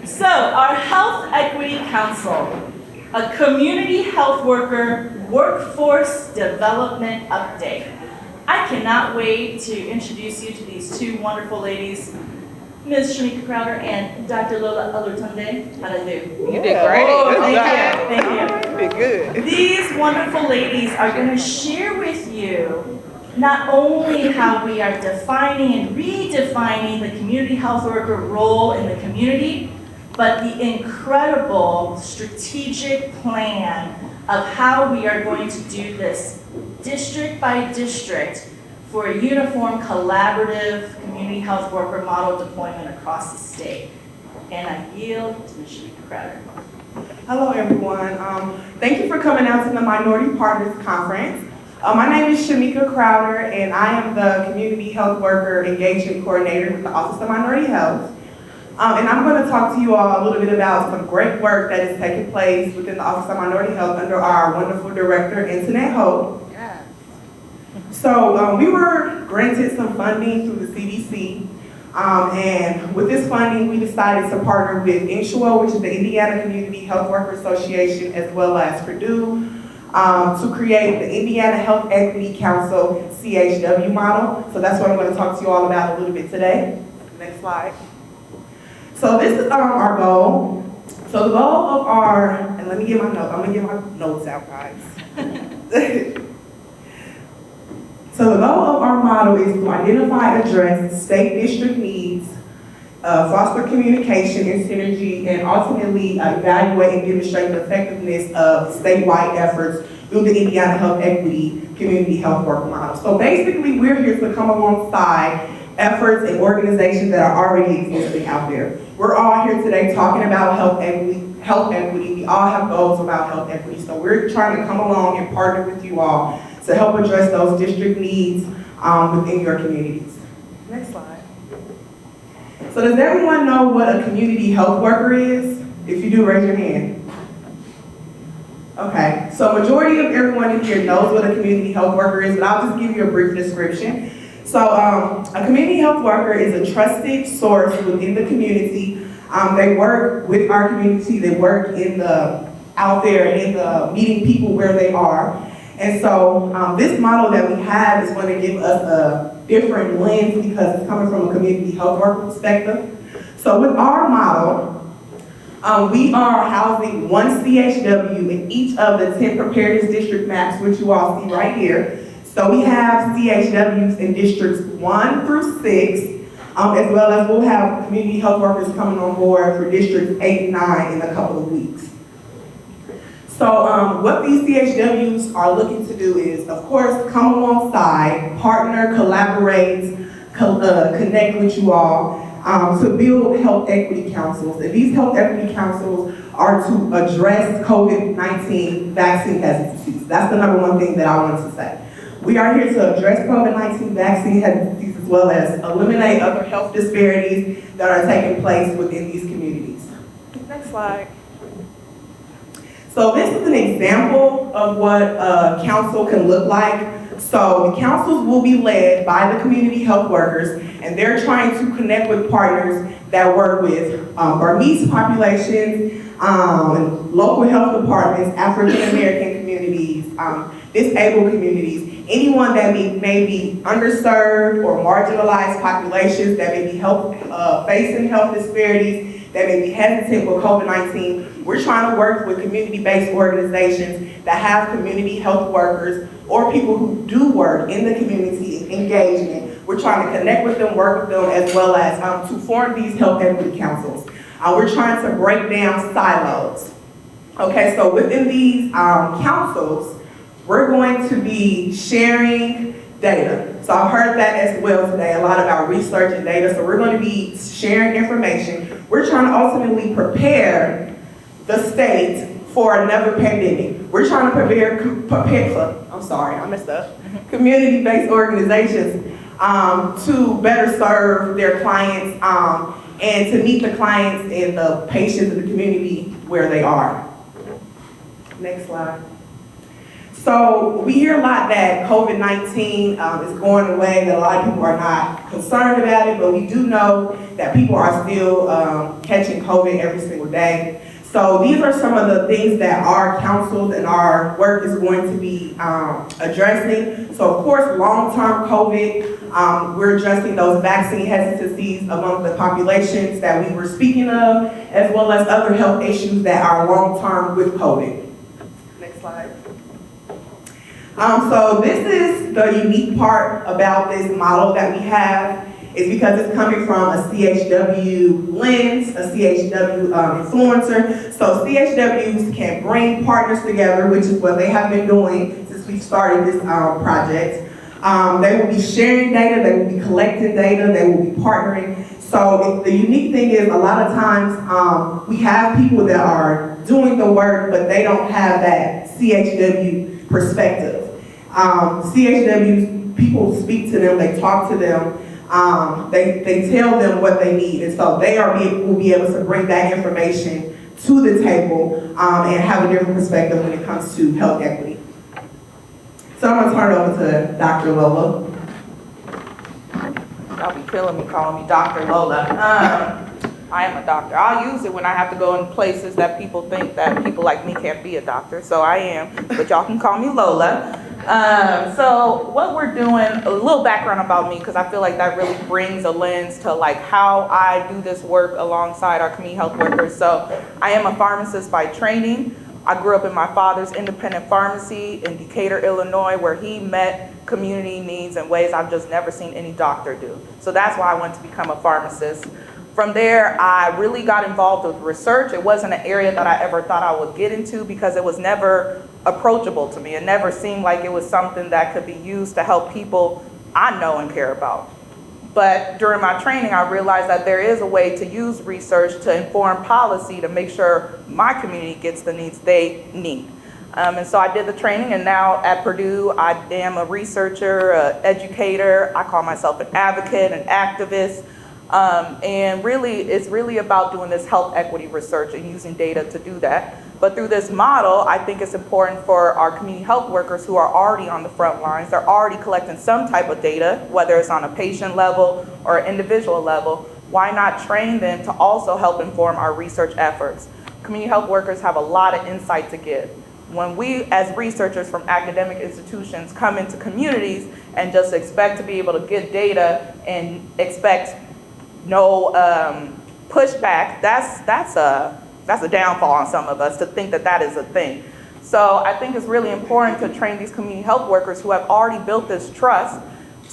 So, our Health Equity Council, a community health worker workforce development update. I cannot wait to introduce you to these two wonderful ladies, Ms. Shamika Crowder and Dr. Lola. How'd I do? You did great. Oh, Good thank you, job. thank you. You did good. These wonderful ladies are going to share with you not only how we are defining and redefining the community health worker role in the community, but the incredible strategic plan of how we are going to do this district by district for a uniform, collaborative community health worker model deployment across the state. And I yield to Ms. Shamika Crowder. Hello, everyone. Thank you for coming out to the Minority Partners Conference. My name is Shamika Crowder, and I am the Community Health Worker Engagement Coordinator with the Office of Minority Health. And I'm going to talk to you all a little bit about some great work that is taking place within the Office of Minority Health under our wonderful director, Antoinette Hope. Yeah. So we were granted some funding through the CDC. And with this funding, we decided to partner with INSHWA, which is the Indiana Community Health Worker Association, as well as Purdue, to create the Indiana Health Equity Council CHW model. So that's what I'm going to talk to you all about a little bit today. Next slide. So this is our goal. So the goal of our, and let me get my notes, I'm going to get my notes out, guys. So the goal of our model is to identify, address state district needs, foster communication and synergy, and ultimately evaluate and demonstrate the effectiveness of statewide efforts through the Indiana Health Equity Community Health Work Model. So basically, we're here to come alongside efforts and organizations that are already existing out there. We're all here today talking about health equity. We all have goals about health equity, so we're trying to come along and partner with you all to help address those district needs within your communities. Next slide. So does everyone know what a community health worker is? If you do, raise your hand. Okay, so majority of everyone in here knows what a community health worker is, but I'll just give you a brief description. So a community health worker is a trusted source within the community. They work with our community, they work out there in the meeting people where they are. And so this model that we have is going to give us a different lens because it's coming from a community health worker perspective. So with our model, we are housing one CHW in each of the 10 preparedness district maps, which you all see right here. So we have CHWs in districts 1 through 6, as well as we'll have community health workers coming on board for districts 8 and 9 in a couple of weeks. So what these CHWs are looking to do is, of course, come alongside, partner, collaborate, connect with you all to build health equity councils. And these health equity councils are to address COVID-19 vaccine hesitancies. That's the number one thing that I wanted to say. We are here to address COVID-19 vaccine hesitancies as well as eliminate other health disparities that are taking place within these communities. Next slide. So this is an example of what a council can look like. So the councils will be led by the community health workers, and they're trying to connect with partners that work with Burmese populations, local health departments, African American communities, disabled communities, anyone that may be underserved or marginalized populations that may be facing health disparities, that may be hesitant with COVID-19. We're trying to work with community-based organizations that have community health workers or people who do work in the community engagement. We're trying to connect with them, work with them, as well as to form these health equity councils. We're trying to break down silos. Okay, so within these councils, we're going to be sharing data. So I've heard that as well today, a lot about research and data. So we're going to be sharing information. We're trying to ultimately prepare the state for another pandemic. We're trying to prepare community-based organizations to better serve their clients and to meet the clients and the patients in the community where they are. Next slide. So we hear a lot that COVID-19 is going away, that a lot of people are not concerned about it, but we do know that people are still catching COVID every single day. So these are some of the things that our councils and our work is going to be addressing. So of course, long-term COVID, we're addressing those vaccine hesitancies among the populations that we were speaking of, as well as other health issues that are long-term with COVID. Next slide. So this is the unique part about this model that we have, is because it's coming from a CHW lens, a CHW influencer. So CHWs can bring partners together, which is what they have been doing since we started this project. They will be sharing data, they will be collecting data, they will be partnering. So the unique thing is a lot of times we have people that are doing the work, but they don't have that CHW perspective. CHWs, people speak to them, they talk to them, they tell them what they need, and so they will be able to bring that information to the table and have a different perspective when it comes to health equity. So I'm gonna turn it over to Dr. Lola. Y'all be killing me calling me Dr. Lola. I am a doctor. I'll use it when I have to go in places that people think that people like me can't be a doctor, so I am, but y'all can call me Lola. So what we're doing, a little background about me, because I feel like that really brings a lens to like how I do this work alongside our community health workers. So I am a pharmacist by training. I grew up in my father's independent pharmacy in Decatur, Illinois, where he met community needs in ways I've just never seen any doctor do. So that's why I wanted to become a pharmacist. From there, I really got involved with research. It wasn't an area that I ever thought I would get into because it was never approachable to me. It never seemed like it was something that could be used to help people I know and care about. But during my training, I realized that there is a way to use research to inform policy to make sure my community gets the needs they need. And so I did the training, and now at Purdue, I am a researcher, an educator. I call myself an advocate, an activist. And really, it's really about doing this health equity research and using data to do that. But through this model, I think it's important for our community health workers who are already on the front lines. They're already collecting some type of data, whether it's on a patient level or individual level. Why not train them to also help inform our research efforts? Community health workers have a lot of insight to give. When we, as researchers from academic institutions, come into communities and just expect to be able to get data and expect no pushback, that's a downfall on some of us to think that that is a thing. So I think it's really important to train these community health workers who have already built this trust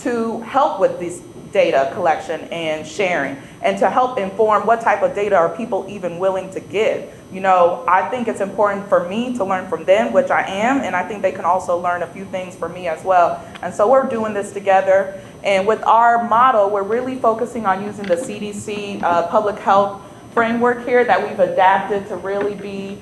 to help with this data collection and sharing, and to help inform what type of data are people even willing to give. You know, I think it's important for me to learn from them, which I am, and I think they can also learn a few things from me as well. And so we're doing this together. And with our model, we're really focusing on using the CDC public health framework here that we've adapted to really be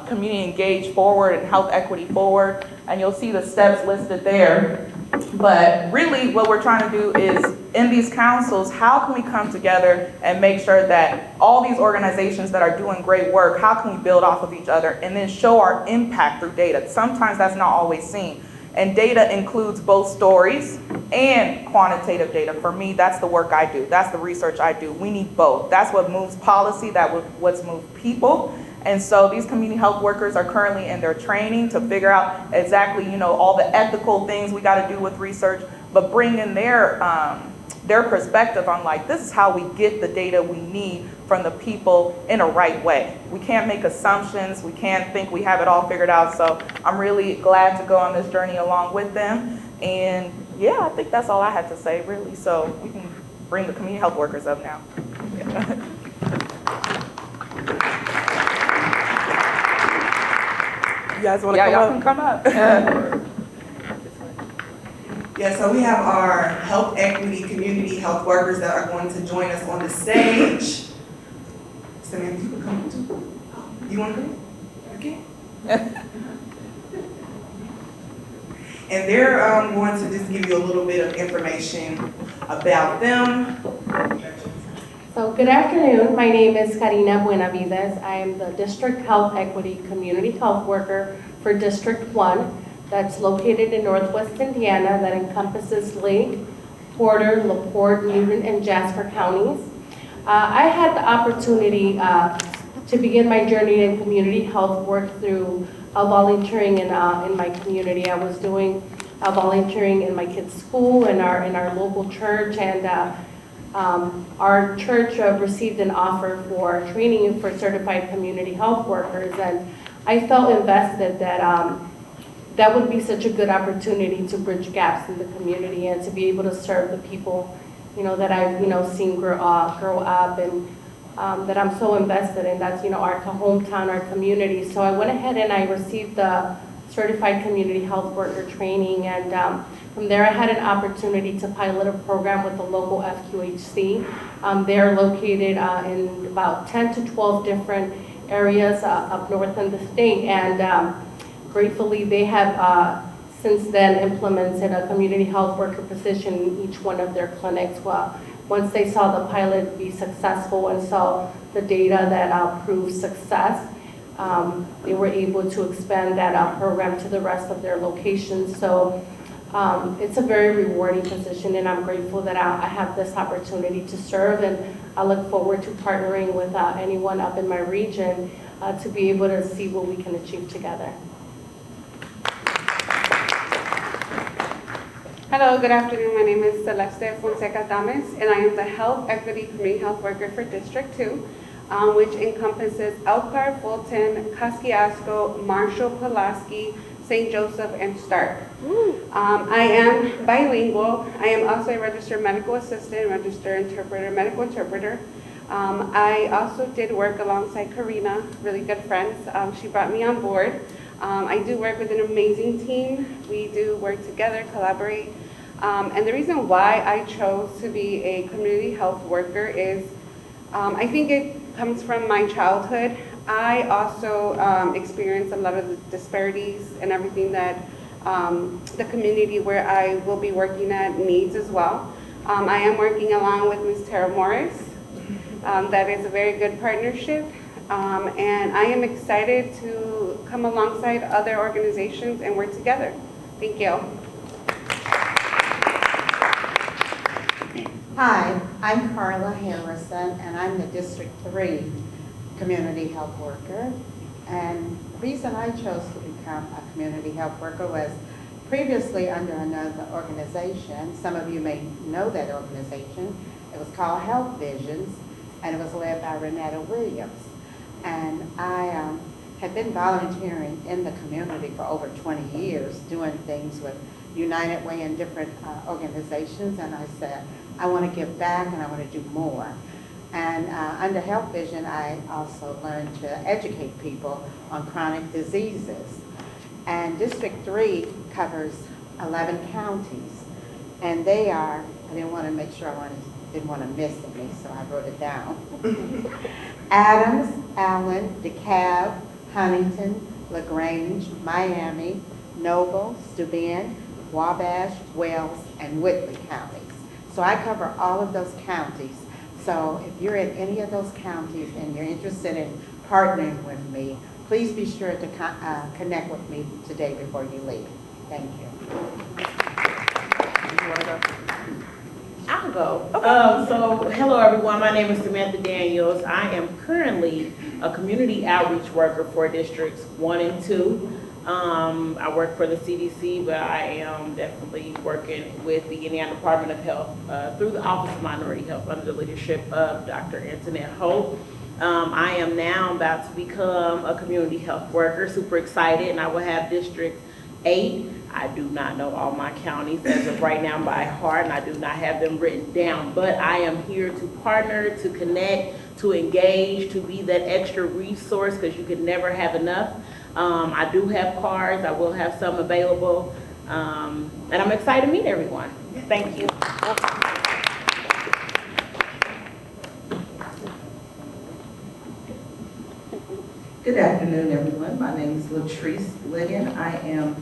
community engaged forward and health equity forward. And you'll see the steps listed there. But really what we're trying to do is, in these councils, how can we come together and make sure that all these organizations that are doing great work, how can we build off of each other and then show our impact through data? Sometimes that's not always seen. And data includes both stories and quantitative data. For me, that's the work I do. That's the research I do. We need both. That's what moves policy, that's what's moved people. And so these community health workers are currently in their training to figure out exactly, you know, all the ethical things we got to do with research, but bring in their perspective on like, this is how we get the data we need from the people in a right way. We can't make assumptions. We can't think we have it all figured out. So I'm really glad to go on this journey along with them. And yeah, I think that's all I had to say really. So we can bring the community health workers up now. You guys want to come up? Y'all can come up. Yeah, so we have our health equity community health workers that are going to join us on the stage. Samantha, you can come too. You want to come? Okay. And they're going to just give you a little bit of information about them. So good afternoon. My name is Karina Buenavides. I am the District Health Equity Community Health Worker for District 1. that's located in Northwest Indiana that encompasses Lake, Porter, LaPorte, Newton, and Jasper counties. I had the opportunity to begin my journey in community health work through volunteering in my community. I was doing volunteering in my kids' school, in our local church, and our church received an offer for training for certified community health workers, and I felt invested that that would be such a good opportunity to bridge gaps in the community and to be able to serve the people, that I've, seen grow up and that I'm so invested in. That's, our hometown, our community. So I went ahead and I received the certified community health worker training, and from there I had an opportunity to pilot a program with the local FQHC. They're located in about 10 to 12 different areas up north in the state, and gratefully they have since then implemented a community health worker position in each one of their clinics. Well, once they saw the pilot be successful and saw the data that proved success, they were able to expand that program to the rest of their locations. So it's a very rewarding position, and I'm grateful that I have this opportunity to serve, and I look forward to partnering with anyone up in my region to be able to see what we can achieve together. Hello, good afternoon. My name is Celeste Fonseca Dames, and I am the Health Equity Community Health Worker for District 2, which encompasses Elkhart, Fulton, Kosciuszko, Marshall, Pulaski, St. Joseph, and Stark. I am bilingual. I am also a registered medical assistant, registered interpreter, medical interpreter. I also did work alongside Karina, really good friends. She brought me on board. I do work with an amazing team. We do work together, collaborate. And the reason why I chose to be a community health worker is I think it comes from my childhood. I also experienced a lot of the disparities and everything that the community where I will be working at needs as well. I am working along with Ms. Tara Morris. That is a very good partnership. And I am excited to come alongside other organizations and work together. Thank you. Hi, I'm Carla Harrison, and I'm the District 3 Community Health Worker. And the reason I chose to become a community health worker was previously under another organization. Some of you may know that organization. It was called Health Visions, and it was led by Renetta Williams. And I had been volunteering in the community for over 20 years, doing things with United Way and different organizations, and I said, I want to give back and I want to do more. And under Health Vision, I also learned to educate people on chronic diseases. And District 3 covers 11 counties, and they are, I didn't want to make sure didn't want to miss any, so I wrote it down. Adams, Allen, DeKalb, Huntington, LaGrange, Miami, Noble, Steuben, Wabash, Wells, and Whitley counties. So I cover all of those counties. So if you're in any of those counties and you're interested in partnering with me, please be sure to connect with me today before you leave. Thank you. I'll go. So hello everyone, my name is Samantha Daniels. I am currently a community outreach worker for districts 1 and 2. I work for the CDC, but I am definitely working with the Indiana Department of Health through the Office of Minority Health under the leadership of Dr. Antoinette Hope. I am now about to become a community health worker, super excited, and I will have District 8. I do not know all my counties as of right now by heart, and I do not have them written down, but I am here to partner, to connect, to engage, to be that extra resource, because you can never have enough. I do have cards. I will have some available, and I'm excited to meet everyone. Thank you. Good afternoon, everyone. My name is Latrice Ligon. I am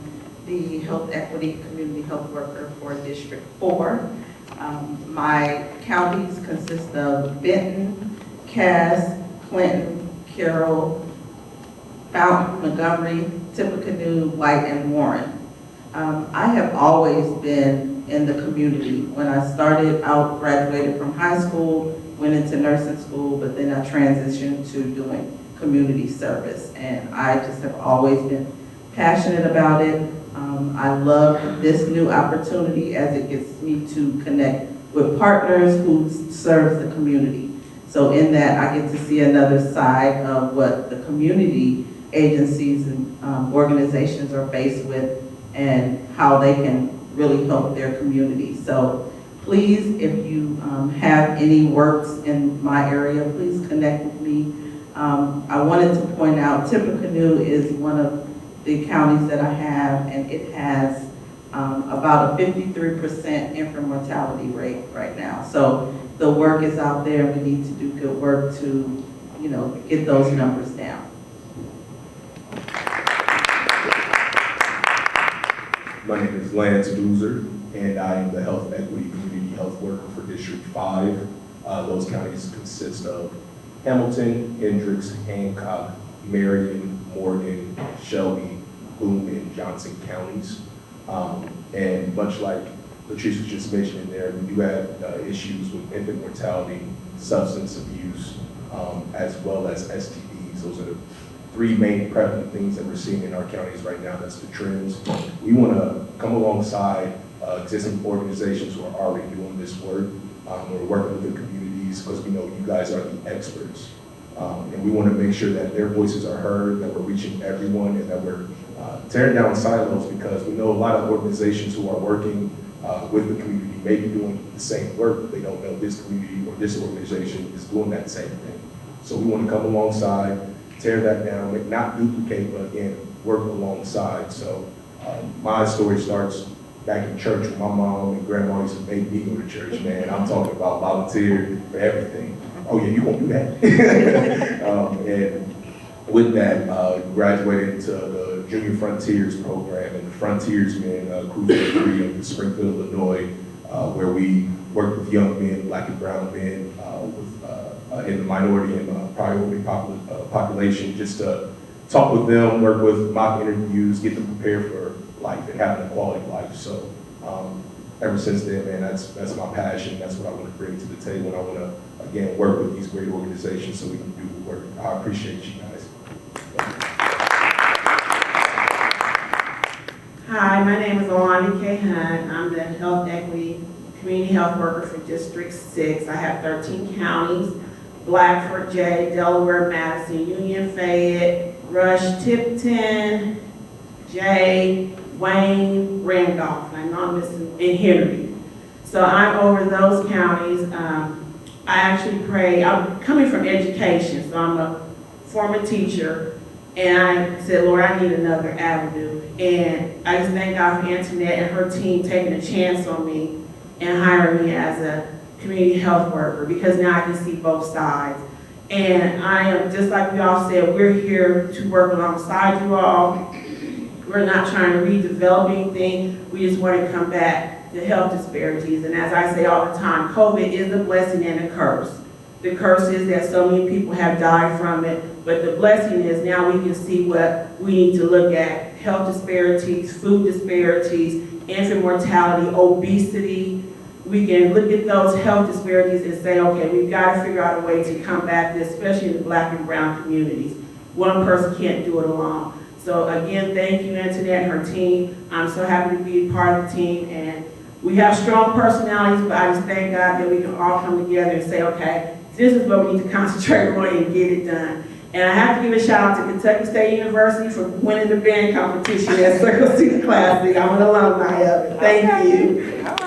the Health Equity Community Health Worker for District 4. My counties consist of Benton, Cass, Clinton, Carroll, Fountain, Montgomery, Tippecanoe, White, and Warren. I have always been in the community. When I started out, graduated from high school, went into nursing school, but then I transitioned to doing community service. And I just have always been passionate about it. I love this new opportunity as it gets me to connect with partners who serve the community. So in that, I get to see another side of what the community agencies and organizations are faced with and how they can really help their community. So please, if you have any works in my area, please connect with me. I wanted to point out Tippecanoe is one of the counties that I have, and it has about a 53% infant mortality rate right now. So the work is out there. We need to do good work to, get those numbers down. My name is Lance Boozer, and I am the Health Equity Community Health Worker for District 5. Those counties consist of Hamilton, Hendricks, Hancock, Marion, Morgan, Shelby, Boone, and Johnson counties. And much like Latrice was just mentioning there, we do have issues with infant mortality, substance abuse, as well as STDs. Those are the three main prevalent things that we're seeing in our counties right now. That's the trends. We want to come alongside existing organizations who are already doing this work. We're working with the communities because we know you guys are the experts. And we want to make sure that their voices are heard, that we're reaching everyone, and that we're tearing down silos, because we know a lot of organizations who are working with the community may be doing the same work. They don't know this community or this organization is doing that same thing. So we want to come alongside, tear that down, not duplicate, but again, work alongside. So my story starts back in church when my mom and grandma used to make me go to church, man. I'm talking about volunteer for everything. Oh yeah, you won't do that. And with that, graduated to the Junior Frontiers program and the Frontiersmen Cruise of Freedom in Springfield, Illinois, where we work with young men, Black and brown men, in the minority and priority population, just to talk with them, work with mock interviews, get them prepared for life and having a quality life. So ever since then, man, that's my passion. That's what I want to bring to the table. And I want to, again, work with these great organizations so we can do the work. I appreciate you guys. Hi, my name is Alani K. Hunt. I'm the Health Equity Community Health Worker for District 6. I have 13 counties: Blackford, Jay, Delaware, Madison, Union, Fayette, Rush, Tipton, Jay, Wayne, Randolph, and I know I'm missing, and Henry. So I'm over those counties. I actually pray, I'm coming from education, so I'm a former teacher, and I said, Lord, I need another avenue. And I just thank God for Antoinette and her team taking a chance on me and hiring me as a community health worker, because now I can see both sides. And I am, just like we all said, we're here to work alongside you all. We're not trying to redevelop anything. We just want to combat the health disparities. And as I say all the time, COVID is a blessing and a curse. The curse is that so many people have died from it, but the blessing is now we can see what we need to look at: health disparities, food disparities, infant mortality, obesity. We can look at those health disparities and say, okay, we've got to figure out a way to combat this, especially in the Black and brown communities. One person can't do it alone. So again, thank you, Antoinette and her team. I'm so happy to be a part of the team, and we have strong personalities, but I just thank God that we can all come together and say, okay, this is what we need to concentrate on and get it done. And I have to give a shout out to Kentucky State University for winning the band competition at Circle City Classic. I'm an alumni of it. Thank you.